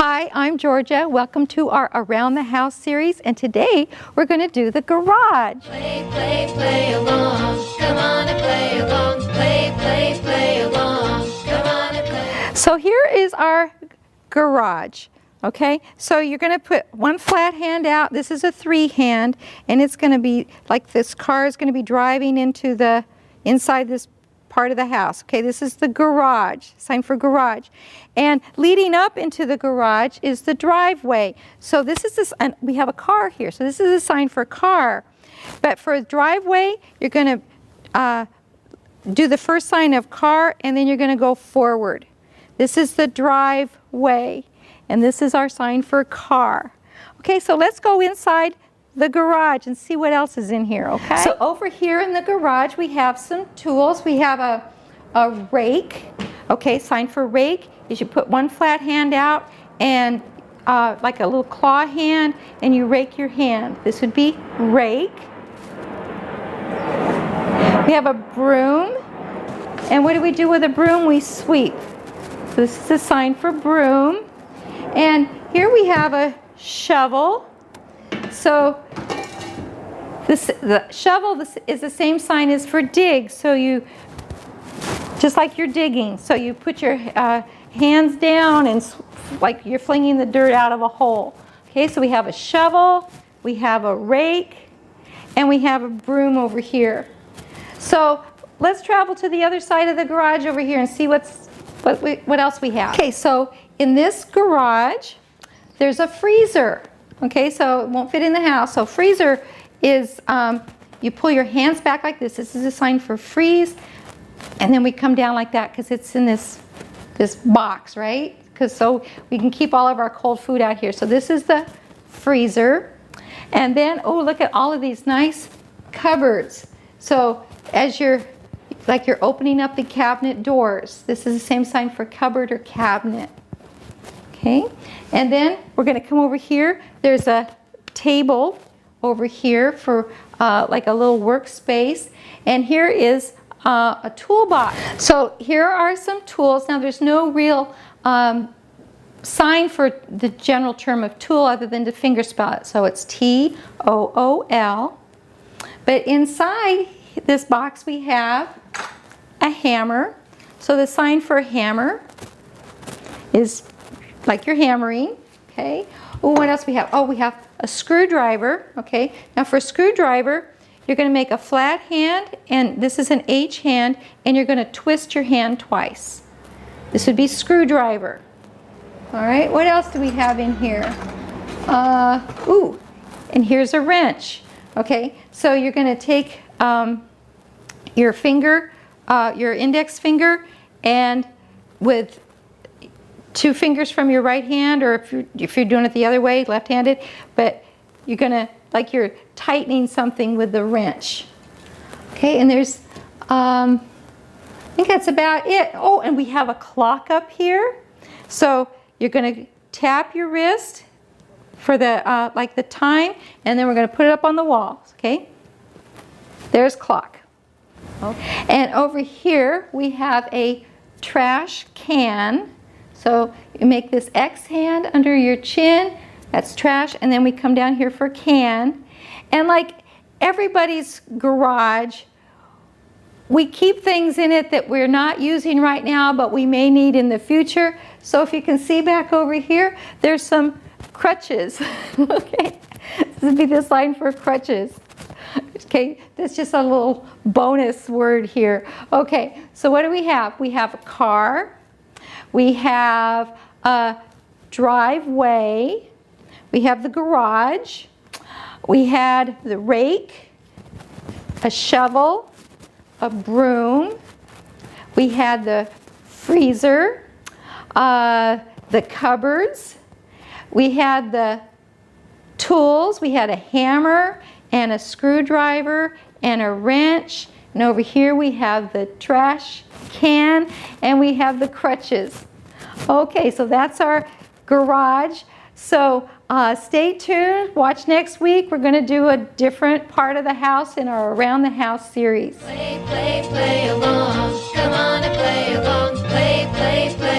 Hi, I'm Georgia. Welcome to our Around the House series, and today we're going to do the garage. Play, play, play along. Come on and play along. Play, play, play along. Come on and play. So here is our garage. Okay, so you're going to put one flat hand out. This is a 3-hand, and it's going to be like this car is going to be driving into the inside this part of the house. Okay, this is the garage, sign for garage. And leading up into the garage is the driveway. So this is and we have a car here, so this is a sign for car. But for a driveway, you're going to do the first sign of car, and then you're going to go forward. This is the driveway, and this is our sign for car. Okay, so let's go inside the garage and see what else is in here, okay? So over here in the garage we have some tools. We have a rake. Okay, sign for rake is you put one flat hand out and like a little claw hand, and you rake your hand. This would be rake. We have a broom, and what do we do with a broom? We sweep. So this is a sign for broom. And here we have a shovel. So the shovel is the same sign as for dig. So you, just like you're digging, so you put your hands down and like you're flinging the dirt out of a hole. Okay, so we have a shovel, we have a rake, and we have a broom over here. So let's travel to the other side of the garage over here and see what else we have. Okay, so in this garage, there's a freezer. Okay, so it won't fit in the house. So freezer is, you pull your hands back like this. This is a sign for freeze. And then we come down like that because it's in this box, right? Because so we can keep all of our cold food out here. So this is the freezer. And then, oh, look at all of these nice cupboards. So as you're opening up the cabinet doors, this is the same sign for cupboard or cabinet. Okay, and then we're going to come over here. There's a table over here for like a little workspace, and here is a toolbox. So here are some tools. Now there's no real sign for the general term of tool other than to finger spell it. So it's T-O-O-L. But inside this box we have a hammer. So the sign for hammer is like you're hammering, okay? Oh, what else we have? Oh, we have a screwdriver, okay? Now for a screwdriver, you're going to make a flat hand, and this is an H hand, and you're going to twist your hand twice. This would be screwdriver. All right, what else do we have in here? Ooh, and here's a wrench, okay? So you're going to take your finger, your index finger, and with 2 fingers from your right hand, or if you're doing it the other way, left-handed, but you're gonna, like you're tightening something with the wrench. Okay, and there's, I think that's about it. Oh, and we have a clock up here. So you're gonna tap your wrist for the, like the time, and then we're gonna put it up on the wall, okay? There's clock. Oh. And over here, we have a trash can. So you make this X hand under your chin, that's trash, and then we come down here for can. And like everybody's garage, we keep things in it that we're not using right now, but we may need in the future. So if you can see back over here, there's some crutches, okay? This would be the sign for crutches. Okay, that's just a little bonus word here. Okay, so what do we have? We have a car. We have a driveway, we have the garage, we had the rake, a shovel, a broom, we had the freezer, the cupboards, we had the tools, we had a hammer and a screwdriver and a wrench, and over here we have the trash can, and we have the crutches. Okay, so that's our garage. So stay tuned, watch next week. We're going to do a different part of the house in our Around the House series. Play, play, play along. Come on and play along. Play, play, play.